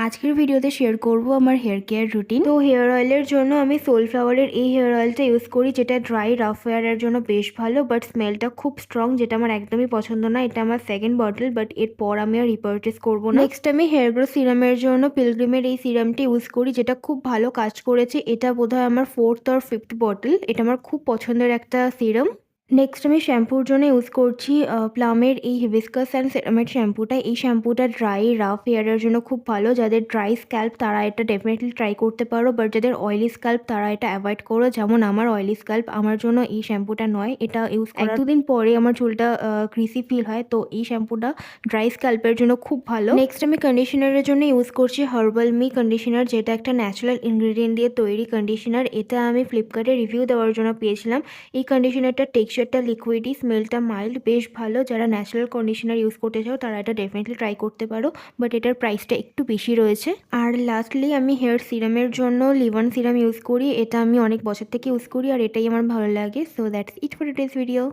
আজকের ভিডিওতে শেয়ার করব আমার হেয়ার কেয়ার রুটিন। তো হেয়ার অয়েলের জন্য আমি সোলফ্লাওয়ারের এই হেয়ার অয়েলটা ইউজ করি, যেটা ড্রাই রাফ হেয়ারের জন্য বেশ ভালো, বাট স্মেলটা খুব স্ট্রং, যেটা আমার একদমই পছন্দ না। এটা আমার সেকেন্ড বটল, বাট এরপর আমি আর রিপারচেস করবো না। নেক্সট আমি হেয়ার গ্রো সিরামের জন্য পিলগ্রিমের এই সিরামটি ইউজ করি, যেটা খুব ভালো কাজ করেছে। এটা বোধহয় আমার 4th or 5th বটল। এটা আমার খুব পছন্দের একটা সিরাম। নেক্সট আমি শ্যাম্পুর জন্য ইউজ করছি প্লামের এই হিবিস্কাস অ্যান্ড সেরামেড শ্যাম্পুটা। এই শ্যাম্পুটা ড্রাই রাফ হেয়ারের জন্য খুব ভালো। যাদের ড্রাই স্ক্যাল্প তারা এটা ডেফিনেটলি ট্রাই করতে পারো, বাট যাদের অয়েলি স্ক্যাল্প তারা এটা অ্যাভয়েড করো। যেমন আমার অয়েলি স্ক্যাল্প, আমার জন্য এই শ্যাম্পুটা নয়। এটা ইউজ করার 1-2 দিন পরে আমার চুলটা ক্রিসি ফিল হয়, তো এই শ্যাম্পুটা ড্রাই স্ক্যাল্পের জন্য খুব ভালো। নেক্সট আমি কন্ডিশনারের জন্য ইউজ করছি হার্বাল মি কন্ডিশনার, যেটা একটা ন্যাচারাল ইনগ্রিডিয়েন্ট দিয়ে তৈরি কন্ডিশনার। এটা আমি ফ্লিপকার্টে রিভিউ দেওয়ার জন্য পেয়েছিলাম। এই কন্ডিশনারটার টেক্সচারটা লিকুইডি, স্মেলটা মাইল্ড, বেশ ভালো। যারা ন্যাচারাল কন্ডিশনার ইউজ করতে চাও তারা এটা ডেফিনেটলি ট্রাই করতে পারো, বাট এটার প্রাইসটা একটু বেশি রয়েছে। আর লাস্টলি আমি হেয়ার সিরামের জন্য লিভান সিরাম ইউজ করি। এটা আমি অনেক বছর থেকে ইউজ করি আর এটাই আমার ভালো লাগে। So that's it for today's video.